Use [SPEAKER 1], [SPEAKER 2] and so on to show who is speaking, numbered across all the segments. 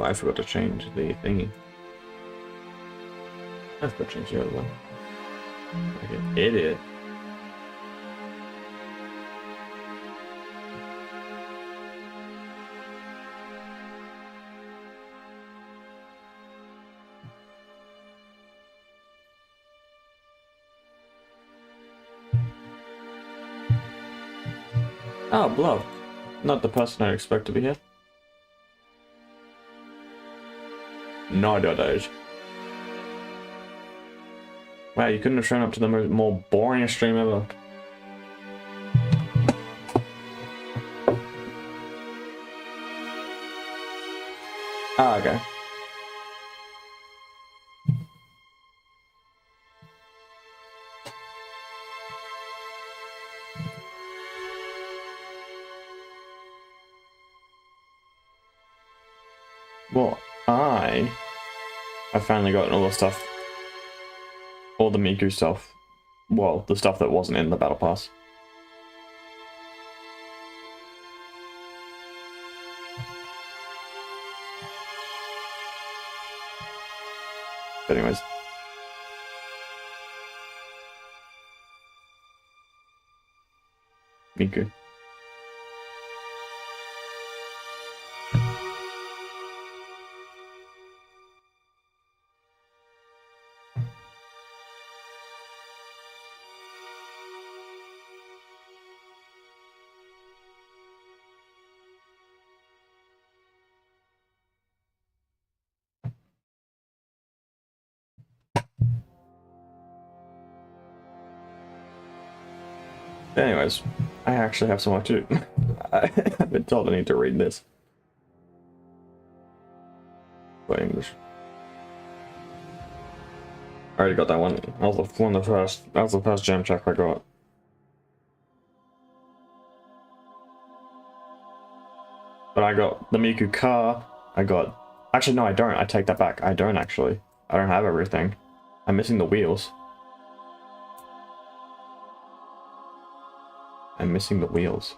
[SPEAKER 1] I forgot to change the thingy. I forgot to change the other one. Like an idiot. Oh, Blow. Not the person I expect to be here. No, Dodge. Wow, you couldn't have shown up to the more boring stream ever. Ah, okay. Well, I finally gotten all the stuff, all the Miku stuff. Well, the stuff that wasn't in the Battle Pass. But anyways. Miku. Anyways, I actually have some work to do. I've been told I need to read this. By English. I already got that one. That was the first gem check I got. But I got the Miku car. Actually, no, I don't. I take that back. I don't actually. I don't have everything. I'm missing the wheels. I'm missing the wheels.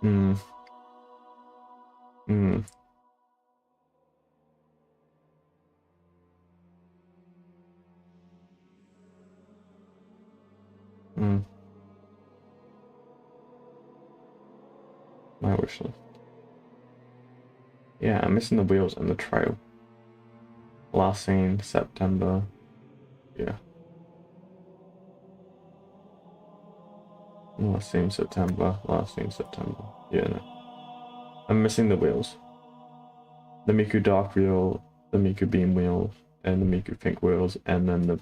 [SPEAKER 1] Hmm. Hmm. Hmm. My wish list. Yeah, I'm missing the wheels and the trail. Last seen September. Yeah. Last seen September. Last seen September. Yeah, no. I'm missing the wheels. The Miku Dark wheel, the Miku Beam wheel, and the Miku Pink wheels, and then the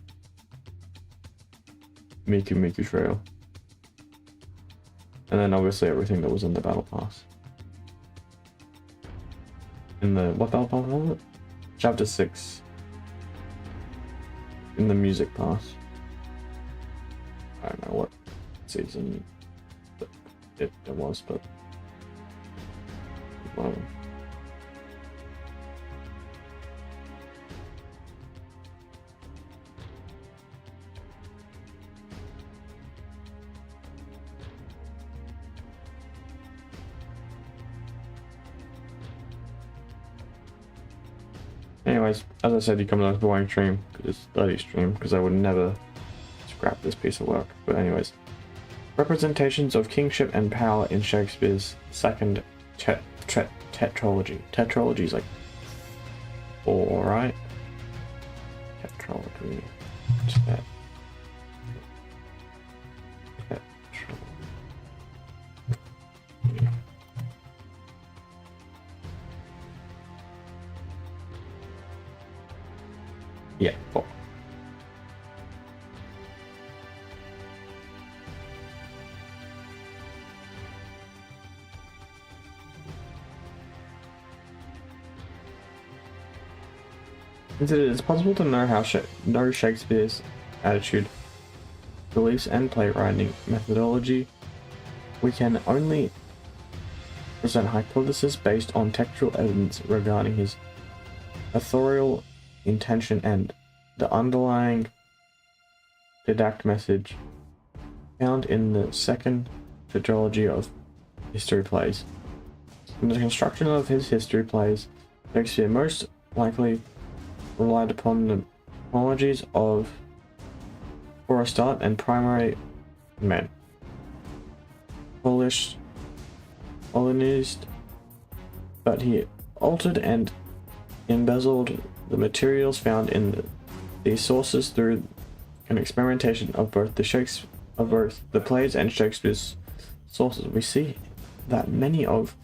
[SPEAKER 1] Miku Trail. And then obviously everything that was in the Battle Pass. In the, what Battle Pass was it? Chapter 6. In the Music Pass. I don't know what season it was, but well. Anyways, as I said, you come to this boring stream, because it's bloody stream, because I would never scrap this piece of work. But anyways, representations of kingship and power in Shakespeare's second tetralogy. Tetralogy is like 4, right? Tetralogy. Yeah, 4. Since it is possible to know know Shakespeare's attitude, beliefs, and playwriting methodology, we can only present hypotheses based on textual evidence regarding his authorial intention and the underlying didactic message found in the second tetralogy of history plays. In the construction of his history plays, Shakespeare most likely relied upon the chronologies of, for a start, and primary men. Polonized, but he altered and embezzled the materials found in these sources through an experimentation of both the plays and Shakespeare's sources. We see that many of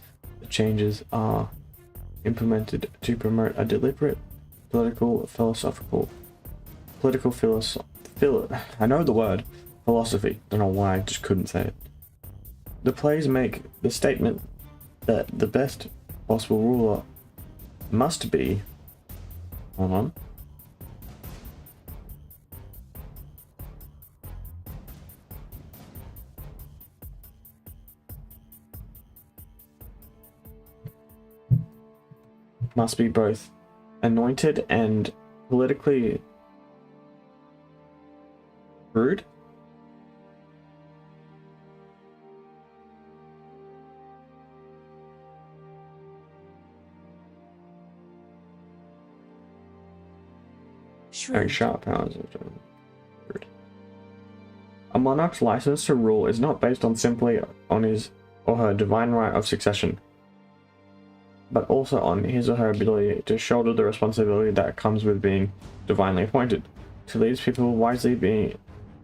[SPEAKER 1] the changes are implemented to promote a deliberate philosophy. I know the word philosophy. Don't know why I just couldn't say it. The plays make the statement that the best possible ruler must be. Hold on. Must be both anointed and politically rude. Very sharp powers. A monarch's license to rule is not based on simply on his or her divine right of succession, but also on his or her ability to shoulder the responsibility that comes with being divinely appointed, to lead people wisely, being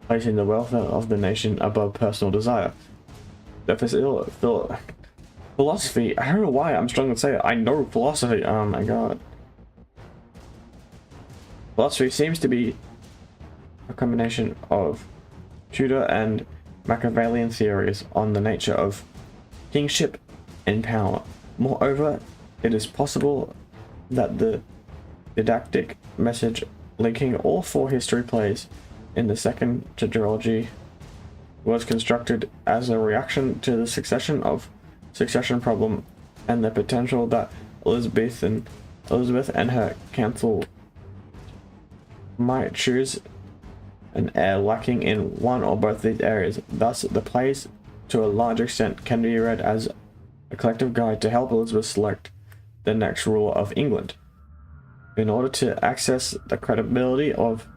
[SPEAKER 1] placing the welfare of the nation above personal desire. The philosophy, I don't know why I'm struggling to say it. I know philosophy, oh my god. Philosophy seems to be a combination of Tudor and Machiavellian theories on the nature of kingship and power. Moreover, it is possible that the didactic message linking all four history plays in the second tetralogy was constructed as a reaction to the succession problem and the potential that Elizabeth and her council might choose an heir lacking in one or both these areas. Thus, the plays, to a large extent, can be read as a collective guide to help Elizabeth select the next ruler of England. In order to access the credibility of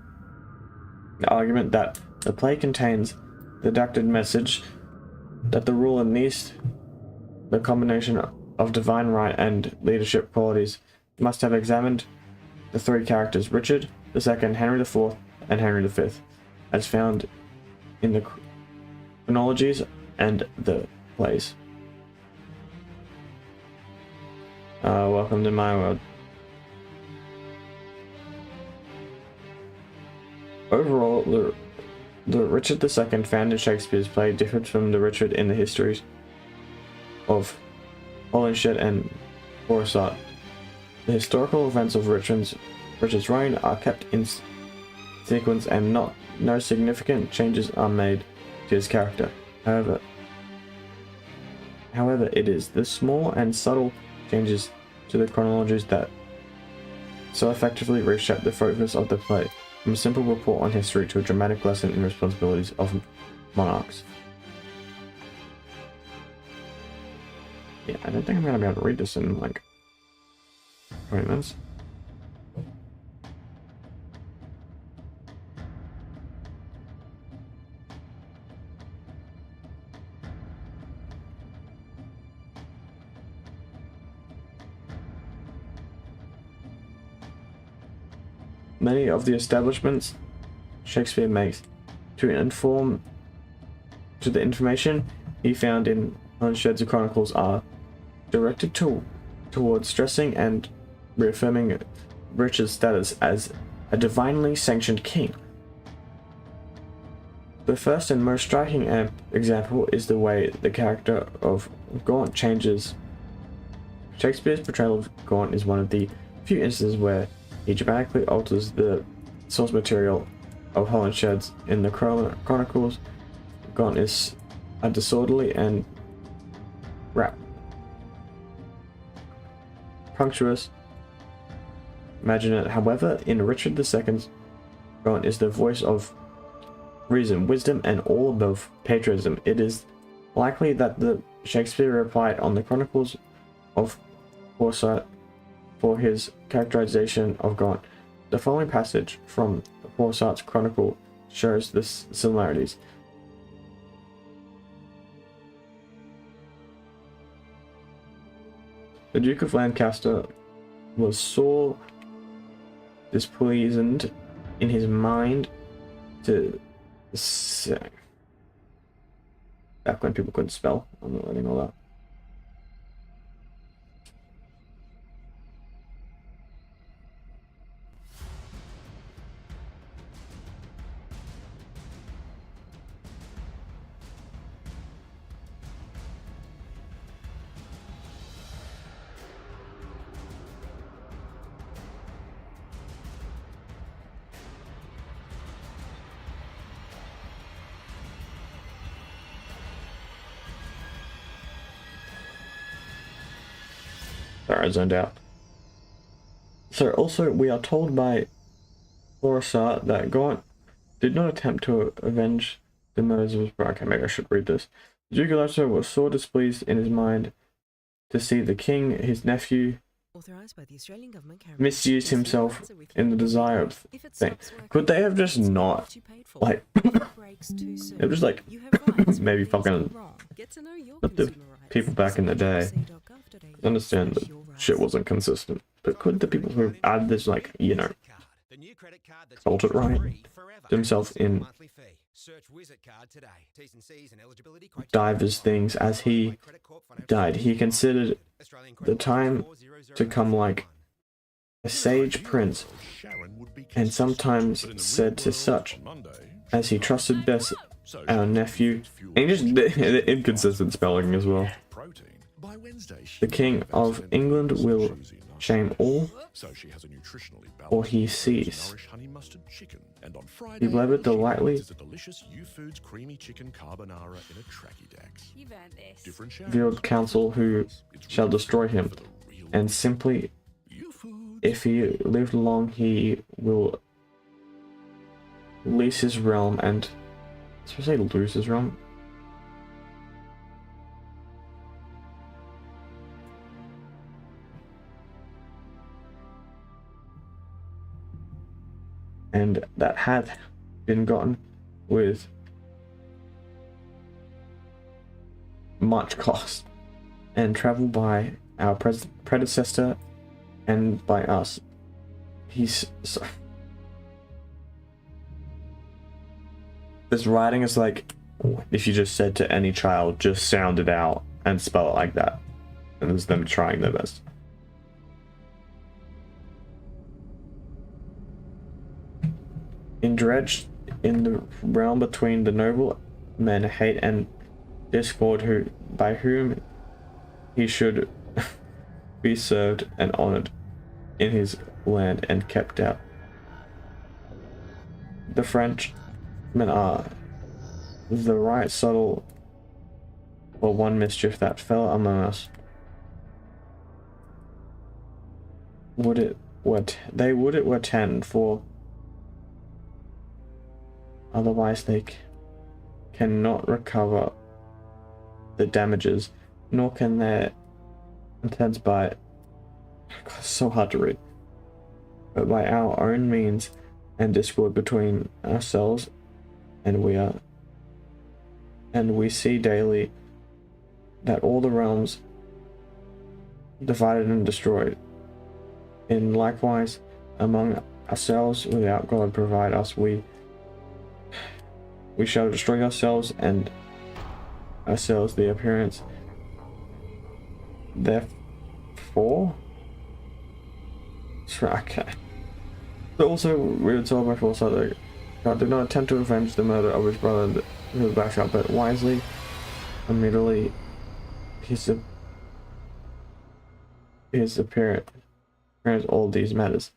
[SPEAKER 1] the argument that the play contains the didactic message that the ruler needs the combination of divine right and leadership qualities, must have examined the three characters, Richard II, Henry IV, and Henry V, as found in the chronologies and the plays. Welcome to my world. Overall, the Richard II found in Shakespeare's play differed from the Richard in the histories of Holinshed and Froissart. The historical events of Richard's reign are kept in sequence and no significant changes are made to his character. However, it is the small and subtle changes to the chronologies that so effectively reshape the focus of the play, from a simple report on history to a dramatic lesson in responsibilities of monarchs. Yeah, I don't think I'm gonna be able to read this in like 20 minutes. Many of the establishments Shakespeare makes to the information he found in Holinshed's chronicles are directed towards stressing and reaffirming Richard's status as a divinely sanctioned king. The first and most striking example is the way the character of Gaunt changes. Shakespeare's portrayal of Gaunt is one of the few instances where he dramatically alters the source material of Holinshed's. In the chronicles, Gaunt is a disorderly and punctuous. Imagine it. However, in Richard II's Gaunt is the voice of reason, wisdom, and all above patriotism. It is likely that the Shakespeare replied on the Chronicles of Froissart for his characterization of Gaunt. The following passage from Froissart's Chronicle shows the similarities. The Duke of Lancaster was sore displeased in his mind to say, back when people couldn't spell. I'm not learning all that. Sorry, I zoned out. So also we are told by Froissart that Gaunt did not attempt to avenge the murders of his bride. Okay, maybe I should read this. The Duke of Leicester was sore displeased in his mind to see the king, his nephew, misused himself in the desire of thing. Could they have just not, like, it was like, maybe fucking, but the people back in the day, I understand that shit wasn't consistent, but could the people who add this, like, you know, sold it right, himself in divers things as he died? He considered the time to come like a sage prince, and sometimes said to such as he trusted best, our nephew, and just the inconsistent spelling as well. The King of England will shame all, or he cease. He blabbered delightly, veiled counsel who shall destroy him, and simply, if he lived long, he will lease his realm and, supposed to say lose his realm. And that had been gotten with much cost and travel by our predecessor and by us. This writing is like if you just said to any child, just sound it out and spell it like that, and it's them trying their best. Indredged in the realm between the noble men, hate and discord, by whom he should be served and honored in his land and kept out. The Frenchmen are the right subtle for one mischief that fell among us. Would it were 10, for otherwise they cannot recover the damages, nor can their intents by, it's so hard to read, but by our own means and discord between ourselves, and we see daily that all the realms divided and destroyed, in likewise among ourselves without God provide us, we shall destroy ourselves and ourselves the appearance. Therefore, okay. So also, we were told by Froissart that God did not attempt to avenge the murder of his brother who was backed up, but wisely, immediately, his appearance all these matters.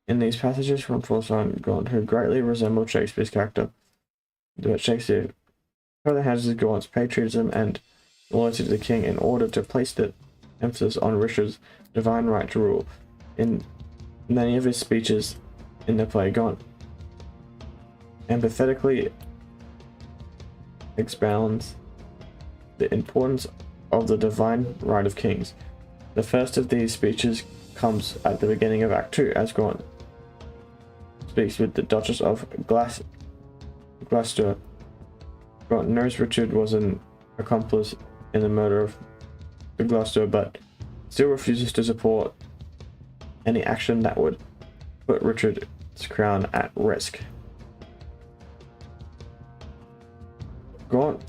[SPEAKER 1] In these passages from Froissart, God, who greatly resembled Shakespeare's character, but Shakespeare further has Gaunt's patriotism and loyalty to the king in order to place it emphasis on Richard's divine right to rule. In many of his speeches in the play, Gaunt empathetically expounds the importance of the divine right of kings. The first of these speeches comes at the beginning of Act 2, as Gaunt speaks with the Duchess of Gloucester. Gaunt knows Richard was an accomplice in the murder of the Gloucester, but still refuses to support any action that would put Richard's crown at risk. Gaunt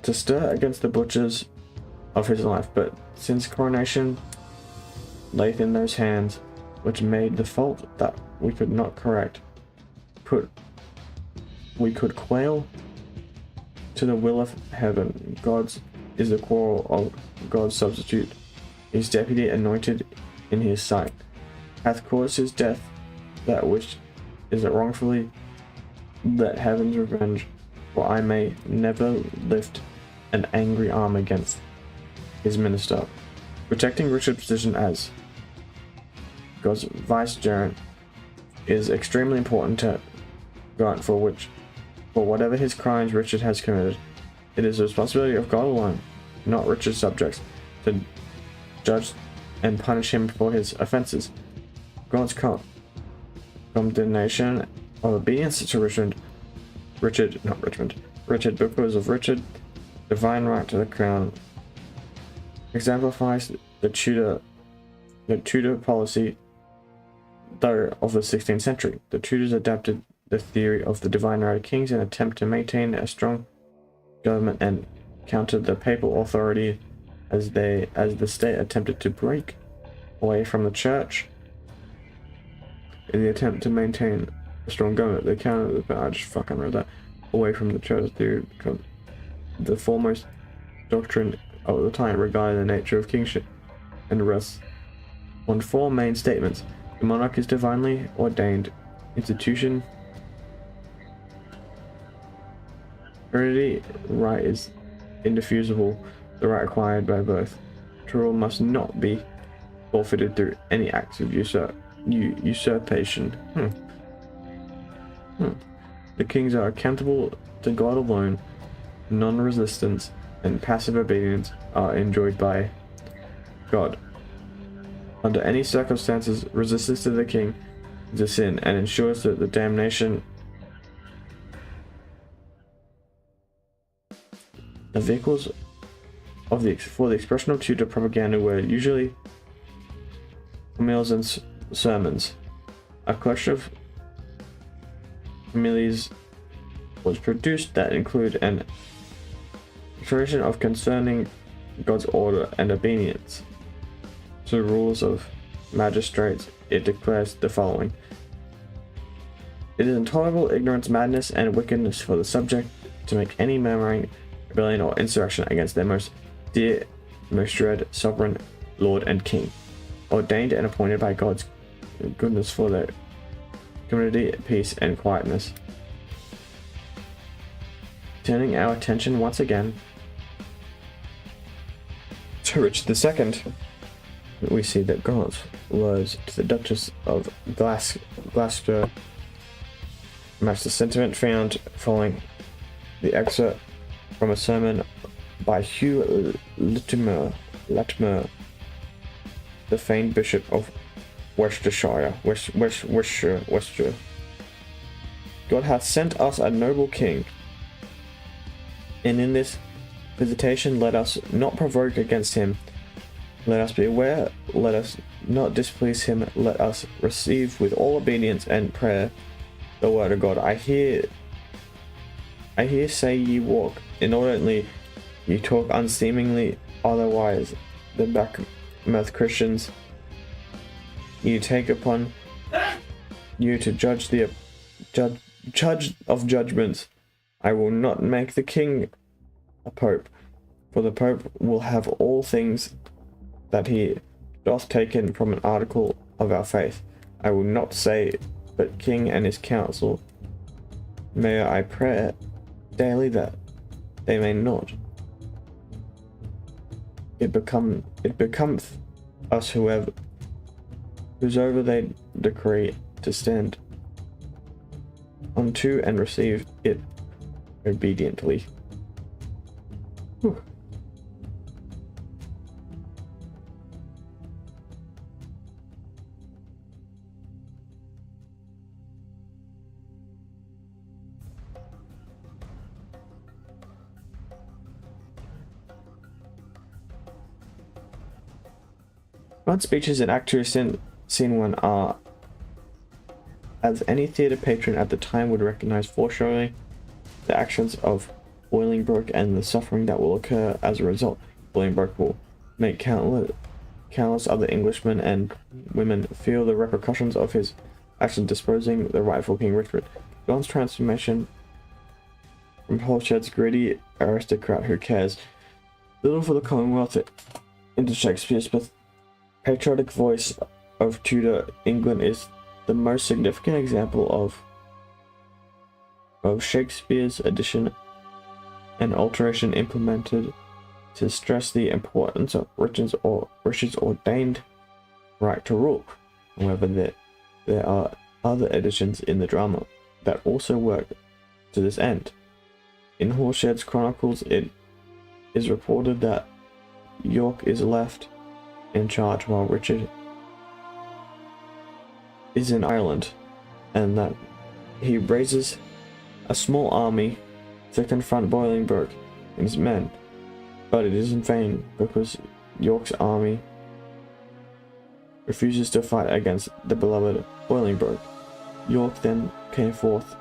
[SPEAKER 1] to stir against the butchers of his life, but since coronation lay in those hands, which made the fault that we could not correct, we could quail to the will of heaven. God's is the quarrel of God's substitute, his deputy anointed in his sight, hath caused his death, that which is wrongfully, let heaven's revenge, for I may never lift an angry arm against his minister. Protecting Richard's position as God's vicegerent is extremely important to Gaunt, for whatever his crimes Richard has committed, it is the responsibility of God alone, not Richard's subjects, to judge and punish him for his offenses. Gaunt's condemnation of obedience to Richard, because of Richard's divine right to the crown, exemplifies the Tudor policy, though of the 16th century. The Tudors adapted the theory of the divine right of kings in an attempt to maintain a strong government and countered the papal authority as the state attempted to break away from the church. In the attempt to maintain a strong government, they countered I just fucking read that away from the church theory. The foremost doctrine of the time regarding the nature of kingship and rests on four main statements. The monarch is divinely ordained institution. Heredity right is indefeasible, the right acquired by birth. To rule must not be forfeited through any acts of usurpation. The kings are accountable to God alone. Non-resistance and passive obedience are enjoyed by God. Under any circumstances, resistance to the king is a sin and ensures that the damnation. The vehicles for the expression of Tudor propaganda were usually homilies and sermons. A collection of homilies was produced that include an expression of concerning God's order and obedience to the rules of magistrates. It declares the following: it is intolerable ignorance, madness, and wickedness for the subject to make any murmuring, rebellion, or insurrection against their most dear, most dread sovereign, Lord and King, ordained and appointed by God's goodness for their community, peace, and quietness. Turning our attention once again to Richard II, we see that Gaunt was to the Duchess of Gloucester match the sentiment found following the excerpt from a sermon by Hugh Latimer, the famed Bishop of Worcestershire. God hath sent us a noble king, and in this visitation let us not provoke against him. Let us beware, let us not displease him, let us receive with all obedience and prayer the word of God. I hear say ye walk inordinately, ye talk unseemingly, otherwise the backmouth Christians, you take upon you to judge of judgments. I will not make the king a pope, for the pope will have all things that he doth taken from an article of our faith. I will not say, but king and his council. May I pray daily that they may not it becometh us whosoever they decree to stand unto and receive it obediently. Whew. One speeches in Act 2 Scene 1 are, as any theatre patron at the time would recognize, foreshadowing the actions of Bolingbroke and the suffering that will occur as a result. Bolingbroke will make countless other Englishmen and women feel the repercussions of his actions, disposing the rightful King Richard. John's transformation from Holshed's greedy aristocrat who cares little for the Commonwealth into Shakespeare's patriotic voice of Tudor England is the most significant example of Shakespeare's addition and alteration implemented to stress the importance of Richard's ordained right to rule. However, there are other additions in the drama that also work to this end. In Holshed's Chronicles, it is reported that York is left in charge while Richard is in Ireland, and that he raises a small army to confront Bolingbroke and his men, but it is in vain because York's army refuses to fight against the beloved Bolingbroke. York then came forth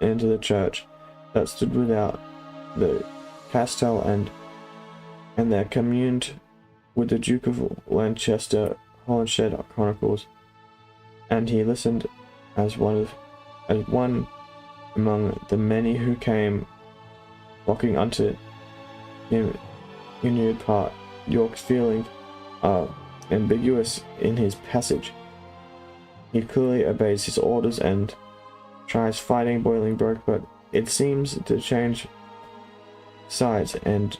[SPEAKER 1] into the church that stood without the castle and there communed with the Duke of Lancaster. Holshed Chronicles, and he listened as one among the many who came flocking unto him in new part. York's feelings are ambiguous in his passage. He clearly obeys his orders and tries fighting Bolingbroke, but it seems to change sides and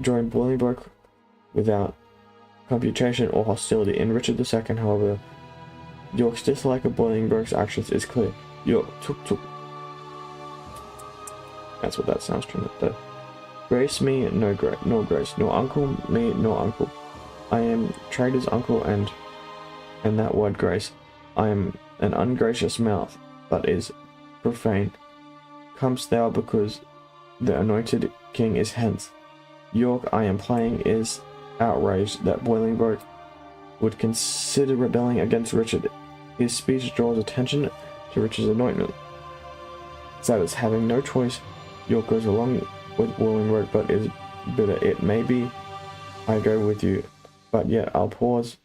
[SPEAKER 1] join Bolingbroke without computation or hostility. In Richard II, however, York's dislike of Bolingbroke's actions is clear. York took. That's what that sounds to. Grace me no nor grace, nor uncle me nor uncle. I am trader's uncle, and that word grace. I am an ungracious mouth, but is profane. Comest thou because the anointed king is hence? York, I am playing, is outraged that Bolingbroke would consider rebelling against Richard. His speech draws attention to Richard's anointment. So as having no choice, York goes along with Bolingbroke, but is bitter. It may be I go with you, but yet I'll pause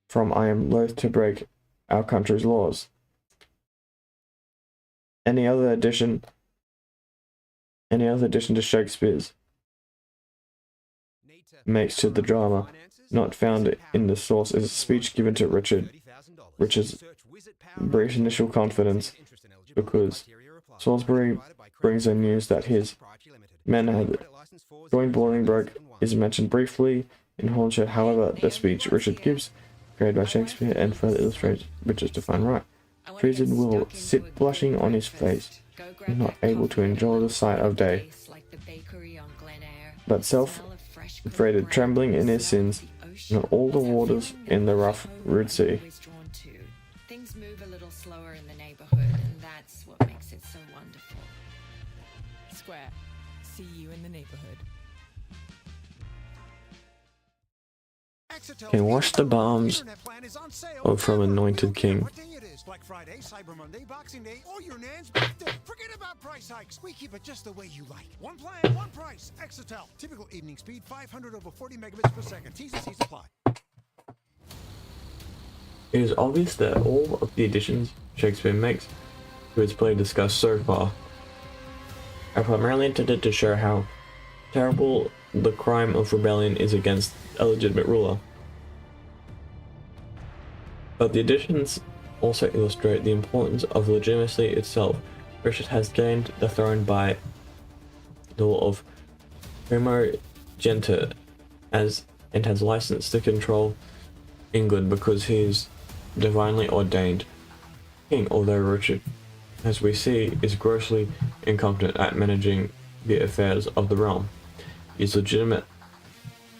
[SPEAKER 1] from I am loath to break our country's laws. Any other addition to Shakespeare's makes to the drama not found in the source is a speech given to Richard's brief initial confidence, because Salisbury brings the news that his men had joined Bolingbroke is mentioned briefly in Holshed. However, the speech Richard gives, created by Shakespeare, and further illustrates Richard's defined right. Treason will sit blushing on his face, not able to enjoy the sight of day, but self-freighted, trembling in his sins, and all the waters in the rough, rude sea.
[SPEAKER 2] Things move a little slower in the neighborhood, and that's what makes it so wonderful.
[SPEAKER 3] Square. See you in the neighborhood.
[SPEAKER 1] Can wash the bombs from anointed king.
[SPEAKER 4] Black Friday, Cyber Monday, Boxing Day, or your nan's birthday. Forget about price hikes. We keep it just the way you like. One plan, one price. Exetel. Typical evening speed, 500 over 40 megabits per second. T's and C's apply.
[SPEAKER 1] It is obvious that all of the additions Shakespeare makes to his play discussed so far are primarily intended to show how terrible the crime of rebellion is against a legitimate ruler. But the additions also illustrate the importance of legitimacy itself. Richard has gained the throne by the law of Genter and has license to control England because he is divinely ordained king, although Richard, as we see, is grossly incompetent at managing the affairs of the realm. He is legitimate.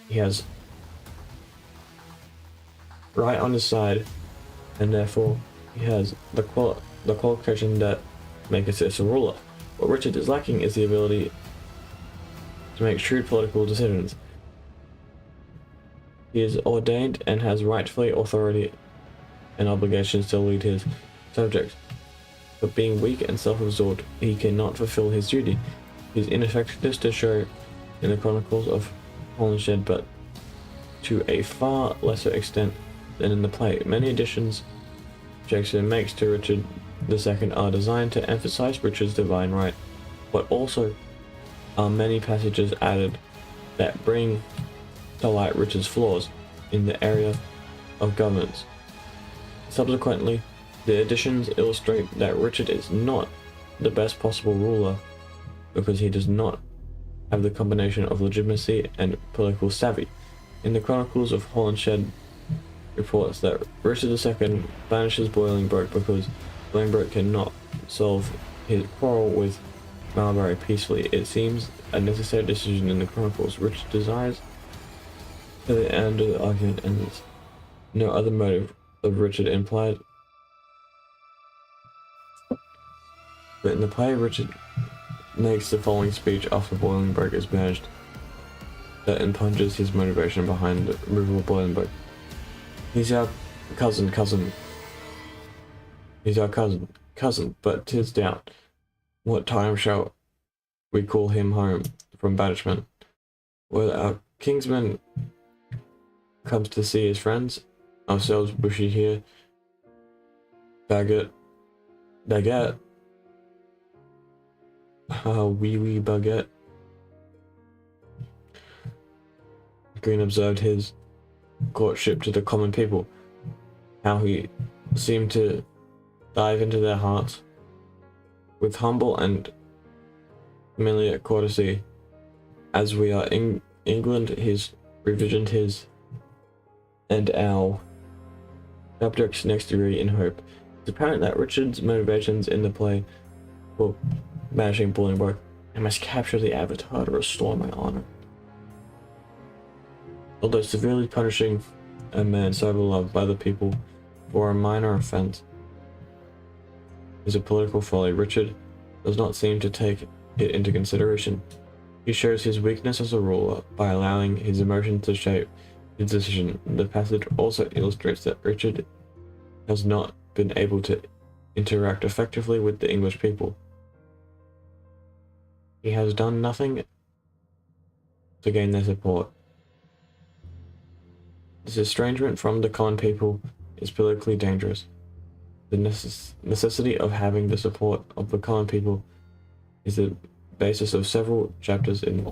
[SPEAKER 1] He has right on his side, and therefore he has the qualification that make us a ruler. What Richard is lacking is the ability to make shrewd political decisions. He is ordained and has rightfully authority and obligations to lead his subjects, but being weak and self-absorbed, he cannot fulfill his duty. His ineffectiveness to show in the Chronicles of Holinshed, but to a far lesser extent than in the play. Many additions Shakespeare makes to Richard II are designed to emphasize Richard's divine right, but also are many passages added that bring to light Richard's flaws in the area of governance. Subsequently, the additions illustrate that Richard is not the best possible ruler because he does not have the combination of legitimacy and political savvy. In the Chronicles of Holinshed reports that Richard II banishes Bolingbroke because Bolingbroke cannot solve his quarrel with Marlborough peacefully. It seems a necessary decision in the Chronicles. Richard desires to the end of the argument, and there's no other motive of Richard implied. But in the play, Richard makes the following speech after Bolingbroke is banished that impugns his motivation behind the removal of Bolingbroke. He's our cousin. He's our cousin, but 'tis doubt. What time shall we call him home from banishment? Whether our kinsman comes to see his friends, ourselves bushy here, baguette, wee baguette. Green observed his courtship to the common people, how he seemed to dive into their hearts with humble and familiar courtesy. As we are in England, his revisioned his and our subjects next degree in hope. It's apparent that Richard's motivations in the play were banishing Bolingbroke. I must capture the Avatar to restore my honor. Although severely punishing a man so beloved by the people for a minor offense is a political folly, Richard does not seem to take it into consideration. He shows his weakness as a ruler by allowing his emotions to shape his decision. The passage also illustrates that Richard has not been able to interact effectively with the English people. He has done nothing to gain their support. This estrangement from the common people is politically dangerous. The necessity of having the support of the common people is the basis of several chapters in